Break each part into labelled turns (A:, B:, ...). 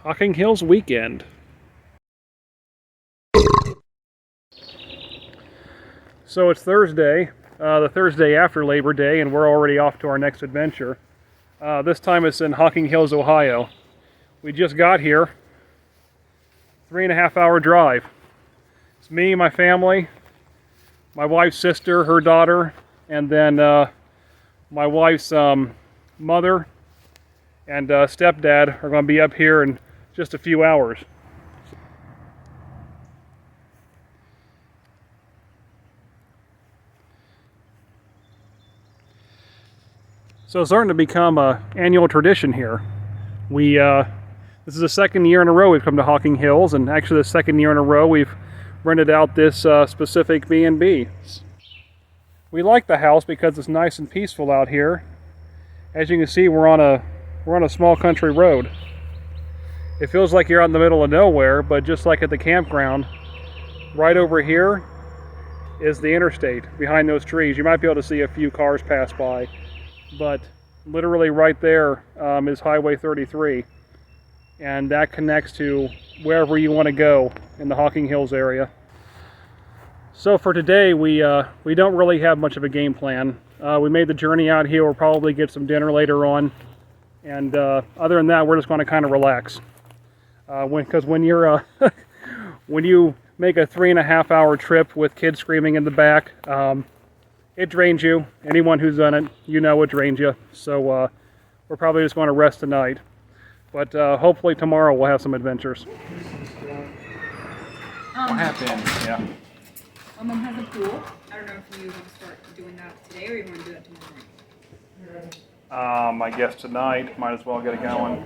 A: Hocking Hills weekend. So it's Thursday, the Thursday after Labor Day, and we're already off to our next adventure. This time it's in Hocking Hills, Ohio. We just got here. 3.5 hour drive. It's me, my family, my wife's sister, her daughter, and then my wife's mother and stepdad are going to be up here in just a few hours. So it's starting to become an annual tradition here. This is the second year in a row we've come to Hocking Hills, and actually the second year in a row we've rented out this specific B&B. We like the house because it's nice and peaceful out here. As you can see, we're on a small country road. It feels like you're out in the middle of nowhere, but just like at the campground, right over here is the interstate behind those trees. You might be able to see a few cars pass by, but literally right there is Highway 33, and that connects to wherever you want to go in the Hocking Hills area. So for today, we don't really have much of a game plan. We made the journey out here. We'll probably get some dinner later on, and other than that, we're just going to kind of relax. Because when you're when you make a 3.5 hour trip with kids screaming in the back, it drains you. Anyone who's done it, you know it drains you. So we're probably just going to rest tonight. But hopefully tomorrow we'll have some adventures.
B: What happened?
A: Yeah.
B: Mom has a pool. I don't know if you want to start doing that today or you want to do that tomorrow night.
A: I guess tonight, might as well get it going.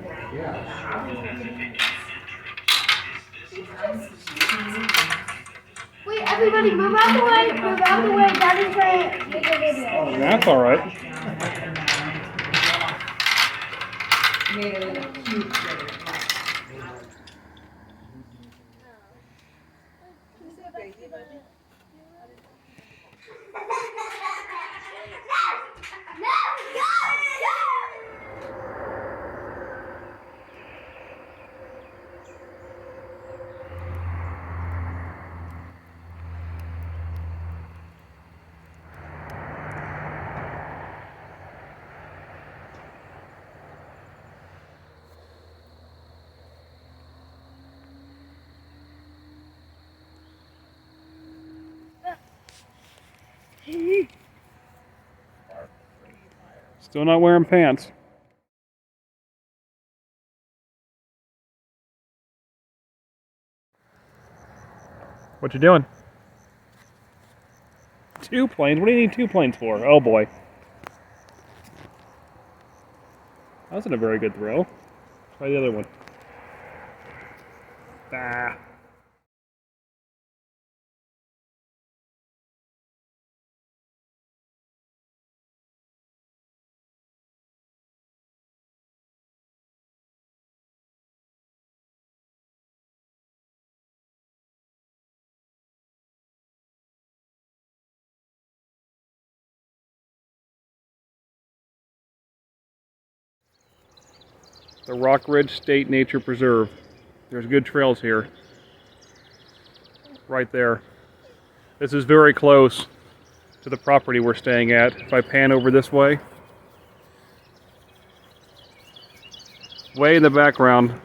C: Wait, everybody, move out the way. Move out the way. Daddy's trying to make a video.
A: That's all right.
B: Made it a cute video.
A: Still not wearing pants. What you doing? 2 planes? What do you need 2 planes for? Oh boy. That wasn't a very good throw. Try the other one. Ah. The Rock Ridge State Nature Preserve. There's good trails here. Right there. This is very close to the property we're staying at. If I pan over this way, way in the background,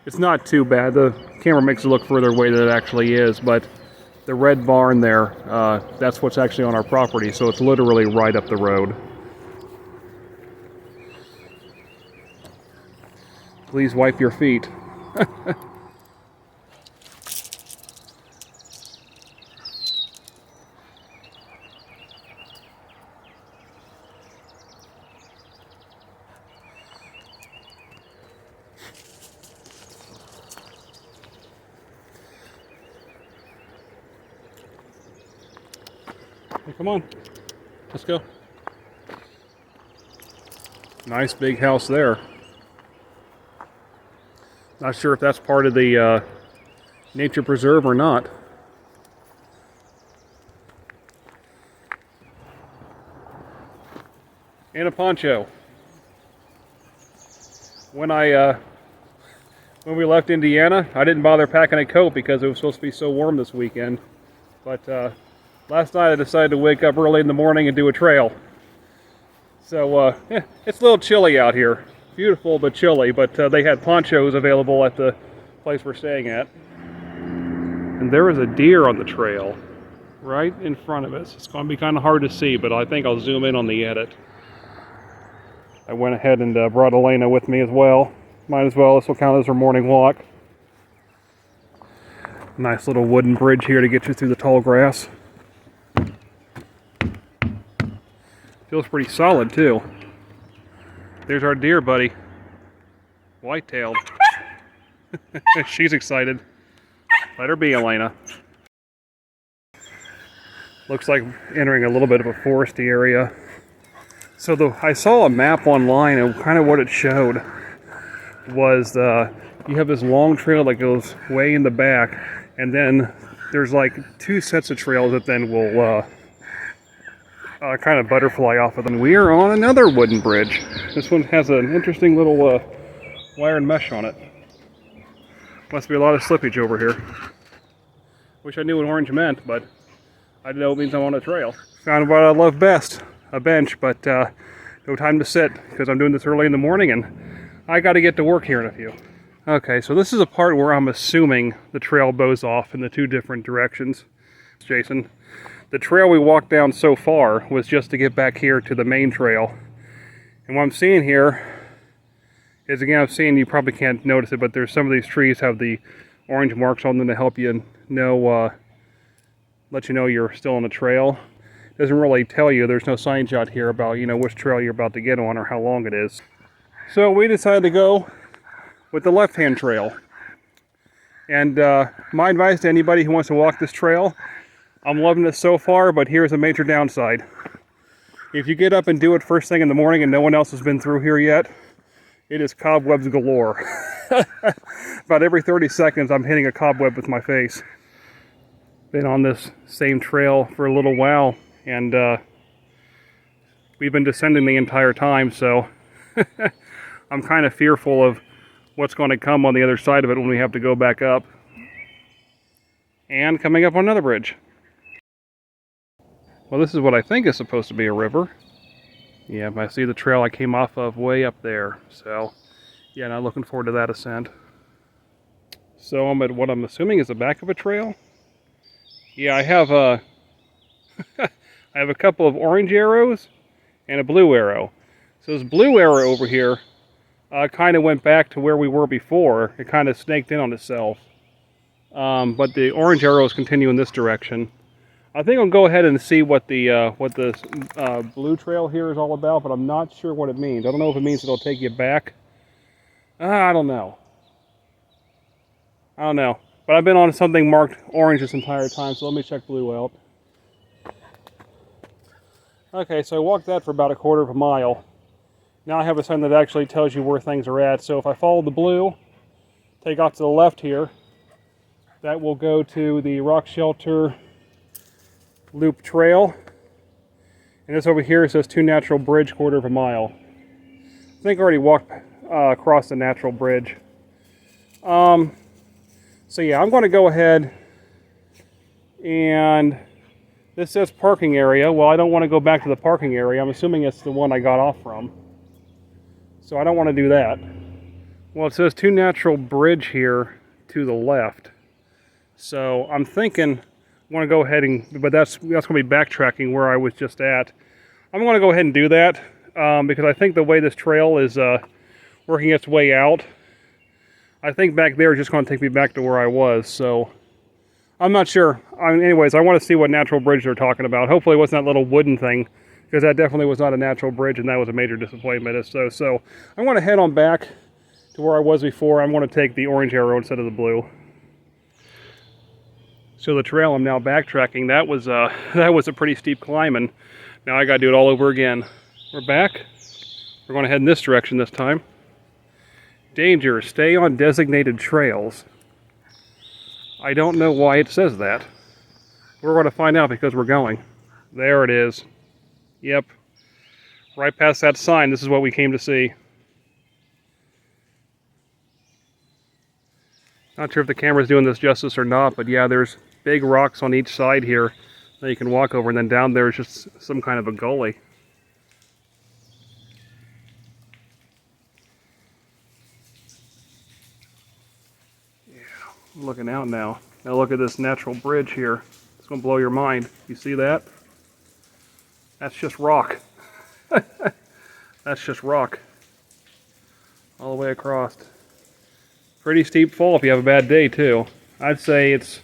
A: it's not too bad. The camera makes it look further away than it actually is, but the red barn there, that's what's actually on our property, so it's literally right up the road. Please wipe your feet. Hey, come on, let's go. Nice big house there. Not sure if that's part of the nature preserve or not. And a poncho. When I when we left Indiana, I didn't bother packing a coat because it was supposed to be so warm this weekend. But last night I decided to wake up early in the morning and do a trail. So yeah, it's a little chilly out here. Beautiful but chilly, but they had ponchos available at the place we're staying at. And there is a deer on the trail right in front of us. It's going to be kind of hard to see, but I think I'll zoom in on the edit. I went ahead and brought Elena with me as well. Might as well, this will count as her morning walk. Nice little wooden bridge here to get you through the tall grass. Feels pretty solid too. There's our deer buddy. White-tailed. She's excited. Let her be, Elena. Looks like entering a little bit of a foresty area. So I saw a map online, and kind of what it showed was you have this long trail that goes way in the back, and then there's like two sets of trails that then will kind of butterfly off of them. We are on another wooden bridge. This one has an interesting little wire and mesh on it. Must be a lot of slippage over here. Wish I knew what orange meant, but I know it means I'm on a trail. Found what I love best, a bench, but no time to sit because I'm doing this early in the morning and I got to get to work here in a few. Okay, so this is a part where I'm assuming the trail bows off in the two different directions. Jason, the trail we walked down so far was just to get back here to the main trail. And what I'm seeing here is, again, I'm seeing, you probably can't notice it, but there's some of these trees have the orange marks on them to help you know, let you know you're still on the trail. It doesn't really tell you, there's no signs out here about, you know, which trail you're about to get on or how long it is. So we decided to go with the left-hand trail. And my advice to anybody who wants to walk this trail, I'm loving it so far, but here's a major downside. If you get up and do it first thing in the morning and no one else has been through here yet, it is cobwebs galore. About every 30 seconds I'm hitting a cobweb with my face. Been on this same trail for a little while, and we've been descending the entire time, so I'm kind of fearful of what's going to come on the other side of it when we have to go back up. And coming up on another bridge. Well, this is what I think is supposed to be a river. Yeah, I see the trail I came off of way up there. So, yeah, not looking forward to that ascent. So I'm at what I'm assuming is the back of a trail. Yeah, I have a I have a couple of orange arrows and a blue arrow. So this blue arrow over here kind of went back to where we were before. It kind of snaked in on itself. But the orange arrows continue in this direction. I think I'll go ahead and see what the blue trail here is all about, but I'm not sure what it means. I don't know if it means it'll take you back. I don't know. But I've been on something marked orange this entire time, so let me check blue out. Okay, so I walked that for about a quarter of a mile. Now I have a sign that actually tells you where things are at. So if I follow the blue, take off to the left here, that will go to the Rock Shelter Loop Trail. And this over here says 2 Natural Bridge, quarter of a mile. I think I already walked across the natural bridge. So yeah, I'm going to go ahead, and this says parking area. Well, I don't want to go back to the parking area. I'm assuming it's the one I got off from. So I don't want to do that. Well, it says 2 Natural Bridge here to the left. So I'm thinking I want to go ahead and, but that's going to be backtracking where I was just at. I'm going to go ahead and do that because I think the way this trail is working its way out, I think back there is just going to take me back to where I was. So I'm not sure. Anyways, I want to see what natural bridge they're talking about. Hopefully it wasn't that little wooden thing, because that definitely was not a natural bridge, and that was a major disappointment. So I'm going to head on back to where I was before. I'm going to take the orange arrow instead of the blue. So the trail I'm now backtracking, that was a pretty steep climb, and now I got to do it all over again. We're back. We're going to head in this direction this time. Danger, stay on designated trails. I don't know why it says that. We're going to find out because we're going. There it is. Yep. Right past that sign, this is what we came to see. Not sure if the camera's doing this justice or not, but yeah, there's big rocks on each side here that you can walk over, and then down there is just some kind of a gully. Yeah, I'm looking out now. Now look at this natural bridge here. It's gonna blow your mind. You see that? That's just rock. That's just rock. All the way across. Pretty steep fall if you have a bad day too. I'd say it's,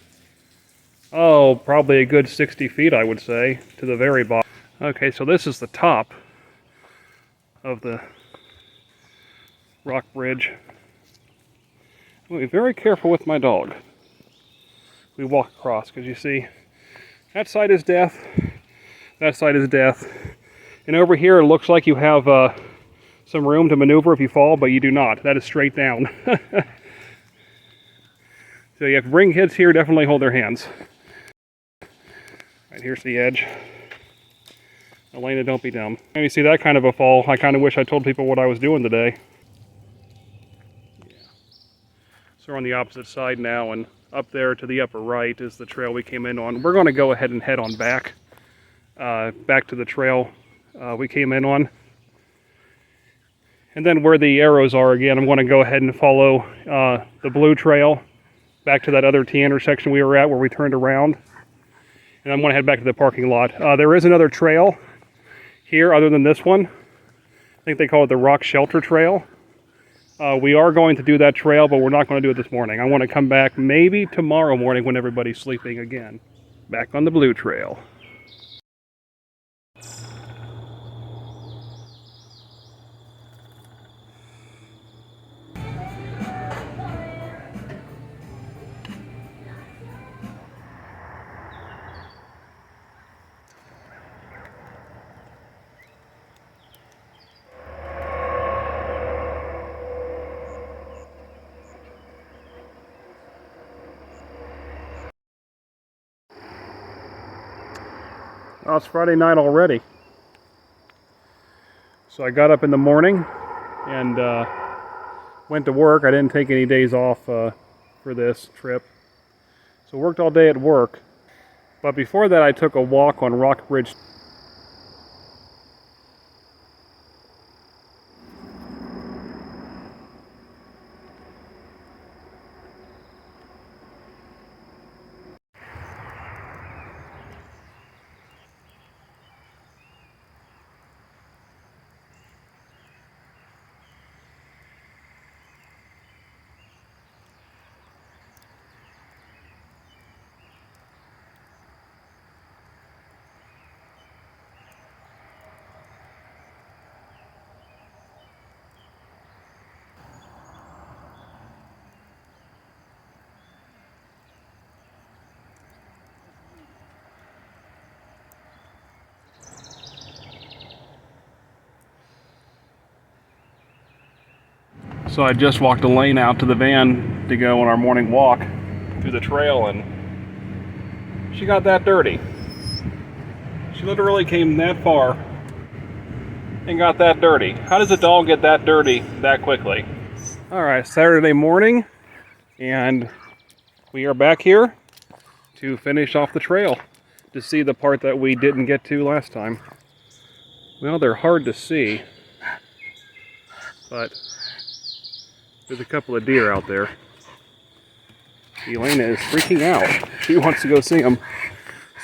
A: oh, probably a good 60 feet, I would say, to the very bottom. Okay, so this is the top of the rock bridge. I'm be very careful with my dog. We walk across, because you see, that side is death, that side is death. And over here it looks like you have some room to maneuver if you fall, but you do not. That is straight down. So you have to bring kids here, definitely hold their hands. Right, here's the edge. Elena, don't be dumb. And you see that kind of a fall, I kind of wish I told people what I was doing today. Yeah. So we're on the opposite side now, and up there to the upper right is the trail we came in on. We're going to go ahead and head on back to the trail we came in on. And then where the arrows are again, I'm going to go ahead and follow the blue trail back to that other T intersection we were at where we turned around. And I'm going to head back to the parking lot. There is another trail here other than this one. I think they call it the Rock Shelter Trail. We are going to do that trail, but we're not going to do it this morning. I want to come back maybe tomorrow morning when everybody's sleeping again. Back on the blue trail. Oh, it's Friday night already. So I got up in the morning and went to work. I didn't take any days off for this trip. So worked all day at work. But before that I took a walk on Rock Bridge. So I just walked a lane out to the van to go on our morning walk through the trail, and she got that dirty. She literally came that far and got that dirty. How does a dog get that dirty that quickly? Alright, Saturday morning, and we are back here to finish off the trail to see the part that we didn't get to last time. Well, they're hard to see, but there's a couple of deer out there. Elena is freaking out. She wants to go see them.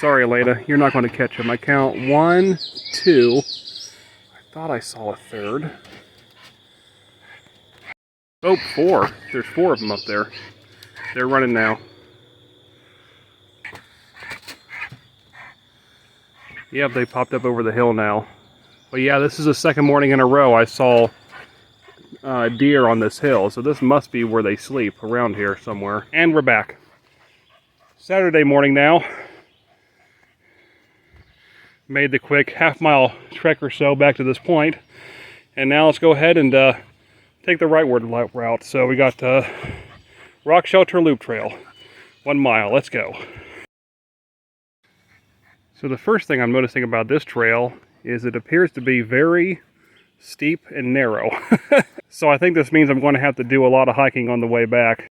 A: Sorry, Elena, you're not going to catch them. I count 1, 2. I thought I saw a third. Oh, 4. There's 4 of them up there. They're running now. Yep, they popped up over the hill now. But yeah, this is the second morning in a row I saw deer on this hill, so this must be where they sleep, around here somewhere. And we're back. Saturday morning now. Made the quick half-mile trek or so back to this point, and now let's go ahead and take the rightward route. So we got Rock Shelter Loop Trail, 1 mile. Let's go. So the first thing I'm noticing about this trail is it appears to be very steep and narrow. So I think this means I'm going to have to do a lot of hiking on the way back.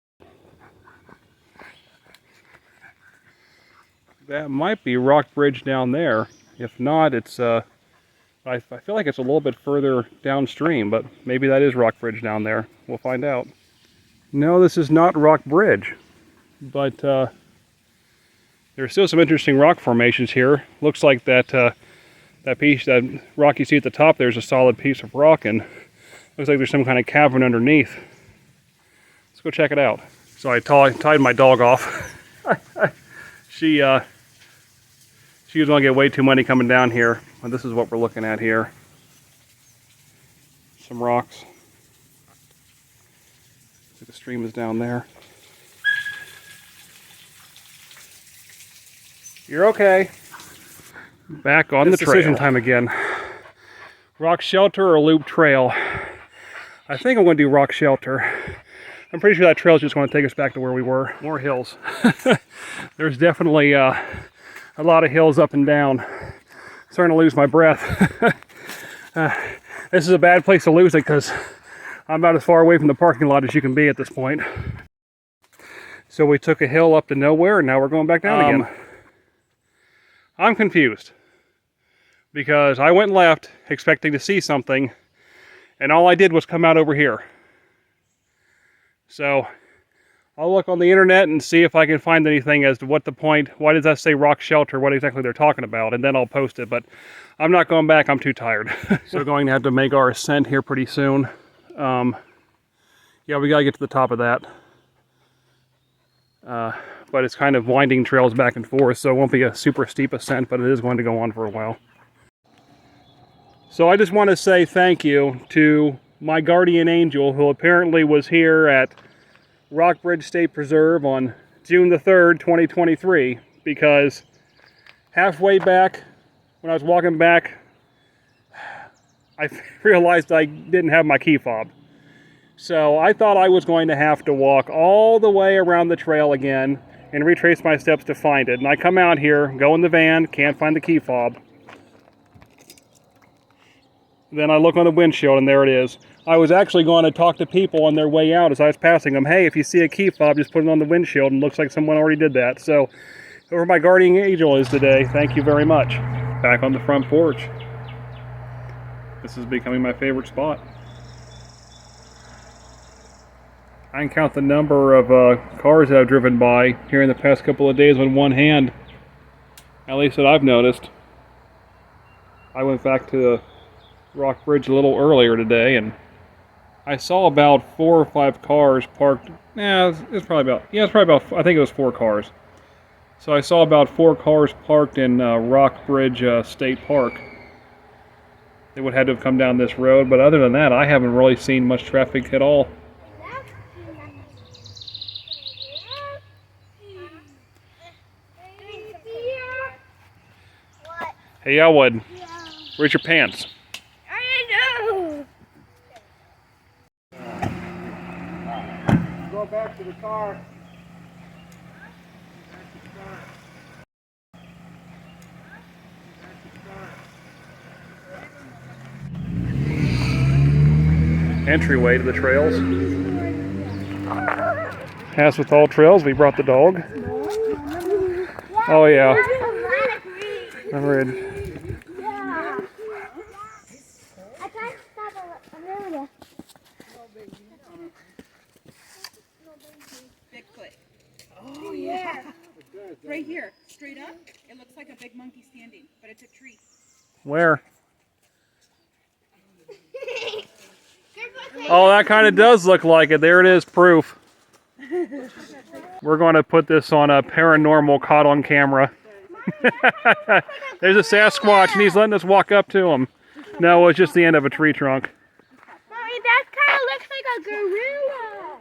A: That might be Rock Bridge down there. If not, it's I feel like it's a little bit further downstream, but maybe that is Rock Bridge down there. We'll find out. No, this is not Rock Bridge, but there's still some interesting rock formations here. Looks like that that rock you see at the top there's a solid piece of rock, and looks like there's some kind of cavern underneath. Let's go check it out. So I tied my dog off. She was going to get way too many coming down here. And this is what we're looking at here. Some rocks. The stream is down there. You're okay. Back on the trail. Decision time again. Rock shelter or loop trail? I think I'm going to do rock shelter. I'm pretty sure that trail is just going to take us back to where we were. More hills. There's definitely a lot of hills up and down. Starting to lose my breath. This is a bad place to lose it because I'm about as far away from the parking lot as you can be at this point. So we took a hill up to nowhere and now we're going back down again. I'm confused because I went left expecting to see something and all I did was come out over here. So I'll look on the internet and see if I can find anything as to what the point, why does that say rock shelter, what exactly they're talking about, and then I'll post it. But I'm not going back, I'm too tired. So we're going to have to make our ascent here pretty soon. Yeah, we gotta get to the top of that. But it's kind of winding trails back and forth, so it won't be a super steep ascent, but it is going to go on for a while. So I just want to say thank you to my guardian angel, who apparently was here at Rockbridge State Preserve on June the 3rd, 2023, because halfway back, when I was walking back, I realized I didn't have my key fob. So I thought I was going to have to walk all the way around the trail again and retrace my steps to find it. And I come out here, go in the van, can't find the key fob. Then I look on the windshield and there it is. I was actually going to talk to people on their way out as I was passing them. Hey, if you see a key fob, just put it on the windshield, and looks like someone already did that. So, whoever my guardian angel is today, thank you very much. Back on the front porch. This is becoming my favorite spot. I can count the number of cars that I've driven by here in the past couple of days with one hand. At least that I've noticed. I went back to the Rock Bridge a little earlier today and I saw about 4 or 5 cars parked. It's probably about, I think it was 4 cars. So I saw about 4 cars parked in Rock Bridge State Park. They would have had to have come down this road, but other than that, I haven't really seen much traffic at all. Hey, Elwood, where's your pants? Go back to the car. Entryway to the trails. As with all trails, we brought the dog. Oh yeah. I'm ready.
B: Bigfoot. Oh yeah. Right here, straight up, it looks like a big monkey standing, but it's a tree.
A: Where? Oh, that kind of does look like it. There it is, proof. We're going to put this on a paranormal caught on camera. There's a Sasquatch and he's letting us walk up to him. No, it's just the end of a tree trunk.
C: Mommy, that kind of looks like a gorilla.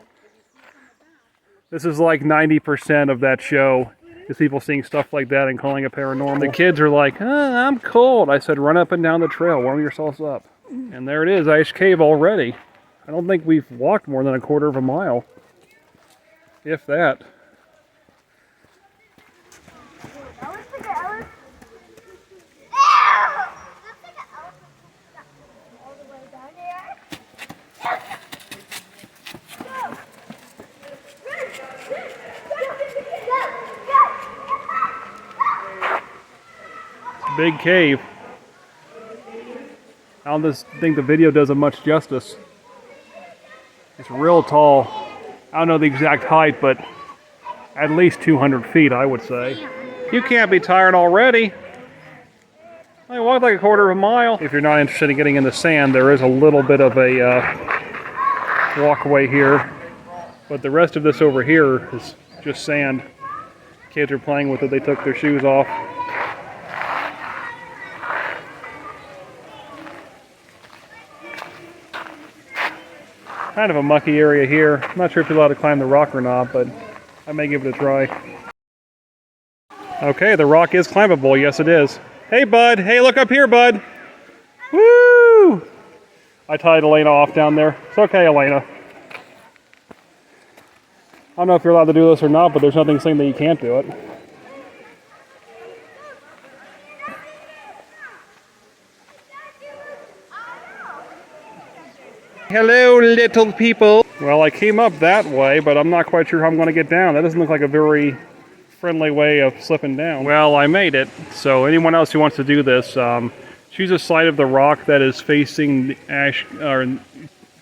A: This is like 90% of that show, is people seeing stuff like that and calling it paranormal. The kids are like, I'm cold. I said, run up and down the trail, warm yourselves up. And there it is, Ice Cave already. I don't think we've walked more than a quarter of a mile, if that. big cave. I don't just think the video does it much justice. It's real tall. I don't know the exact height, but at least 200 feet, I would say. You can't be tired already. I walked like a quarter of a mile. If you're not interested in getting in the sand, there is a little bit of a walkway here. But the rest of this over here is just sand. Kids are playing with it. They took their shoes off. Kind of a mucky area here. I'm not sure if you're allowed to climb the rock or not, but I may give it a try. Okay, the rock is climbable. Yes, it is. Hey, bud. Hey, look up here, bud. Woo! I tied Elena off down there. It's okay, Elena. I don't know if you're allowed to do this or not, but there's nothing saying that you can't do it. Hello, little people. Well, I came up that way, but I'm not quite sure how I'm going to get down. That doesn't look like a very friendly way of slipping down. Well, I made it. So anyone else who wants to do this, choose a side of the rock that is facing the or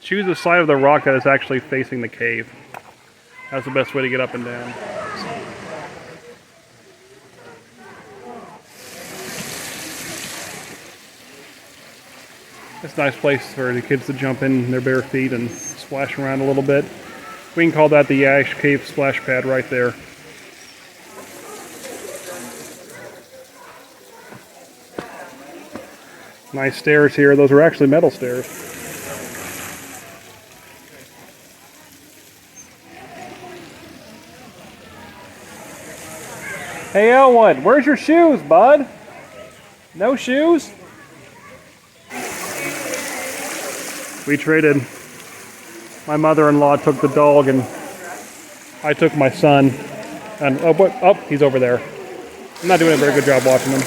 A: choose a side of the rock that is actually facing the cave. That's the best way to get up and down. It's a nice place for the kids to jump in their bare feet and splash around a little bit. We can call that the Ash Cave splash pad right there. Nice stairs here. Those are actually metal stairs. Hey Elwood, where's your shoes, bud? No shoes? We traded. My mother-in-law took the dog and I took my son. And oh, he's over there. I'm not doing a very good job watching him.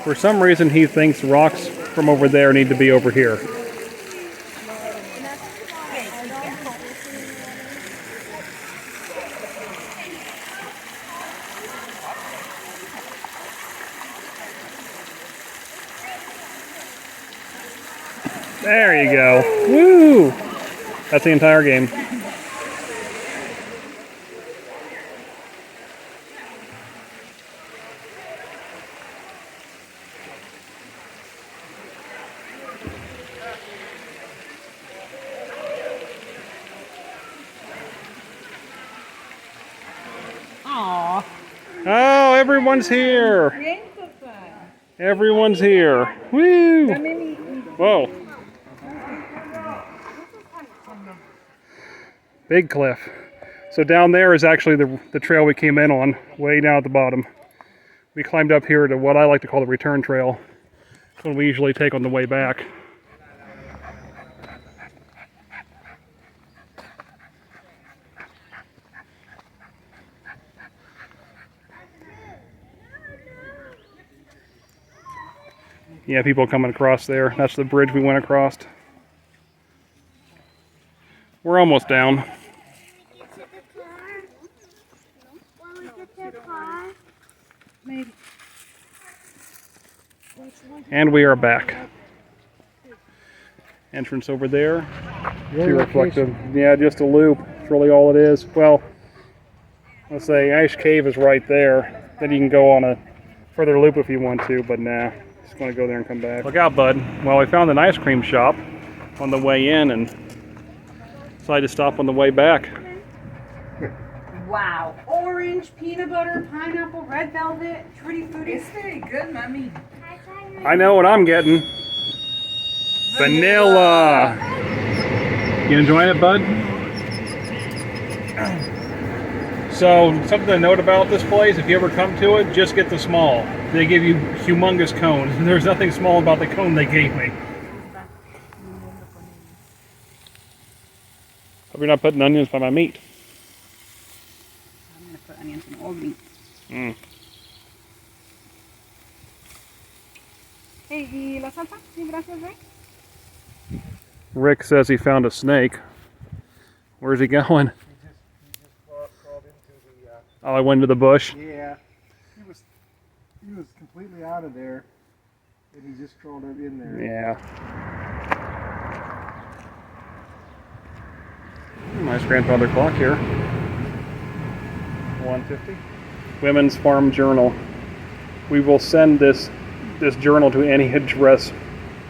A: For some reason he thinks rocks from over there need to be over here. There you go. Woo! That's the entire game.
B: Aww.
A: Oh, everyone's here. Everyone's here. Woo! Whoa. Big cliff. So down there is actually the trail we came in on, way down at the bottom. We climbed up here to what I like to call the return trail. It's one we usually take on the way back. Yeah, people coming across there. That's the bridge we went across. We're almost down. And we are back. Entrance over there. Too reflective. Yeah, just a loop. That's really all it is. Well, let's say Ash Cave is right there. Then you can go on a further loop if you want to, but nah. Just going to go there and come back. Look out, bud. Well, we found an ice cream shop on the way in and decided to stop on the way back.
B: Wow. Orange, peanut butter, pineapple, red velvet, tutti frutti.
D: It's very good, Mommy.
A: I know what I'm getting. Vanilla. You enjoying it, bud? So, something to note about this place, if you ever come to it, just get the small. They give you humongous cones. There's nothing small about the cone they gave me. Hope you're not putting onions by my meat.
B: I'm going to put onions in all meat. Hey, ¿y la salsa? Sí, gracias, Rick.
A: Rick says he found a snake. Where's he going? Oh, I went into the bush.
D: Yeah. He was completely out of there, and he just crawled up in there.
A: Yeah. Nice grandfather clock here. 150. Women's Farm Journal. We will send this journal to any address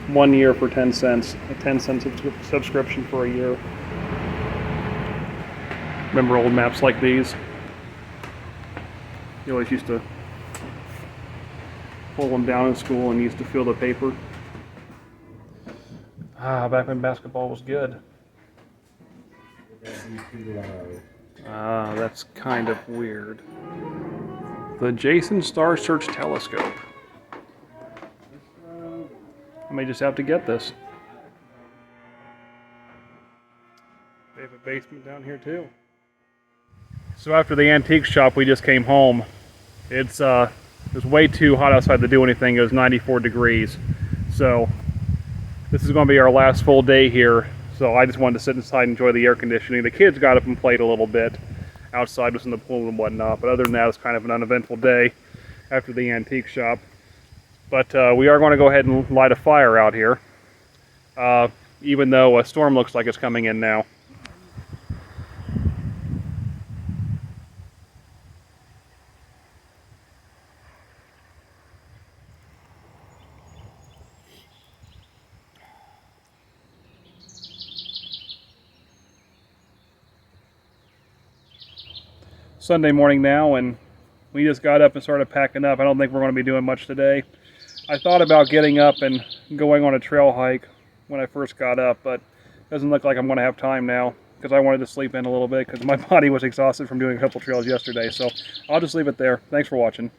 A: 1 year for 10 cents. A 10-cent subscription for a year. Remember old maps like these? You always used to pull them down in school and used to fill the paper. Back when basketball was good. That's kind of weird. The Jason Star Search Telescope. I may just have to get this. They have a basement down here too. So after the antique shop, we just came home. It was way too hot outside to do anything. It was 94 degrees. So this is going to be our last full day here. So I just wanted to sit inside and enjoy the air conditioning. The kids got up and played a little bit outside, was in the pool and whatnot. But other than that, it's kind of an uneventful day after the antique shop. But we are going to go ahead and light a fire out here, even though a storm looks like it's coming in now. Sunday morning now, and we just got up and started packing up. I don't think we're going to be doing much today. I thought about getting up and going on a trail hike when I first got up, but it doesn't look like I'm going to have time now because I wanted to sleep in a little bit because my body was exhausted from doing a couple trails yesterday. So I'll just leave it there. Thanks for watching.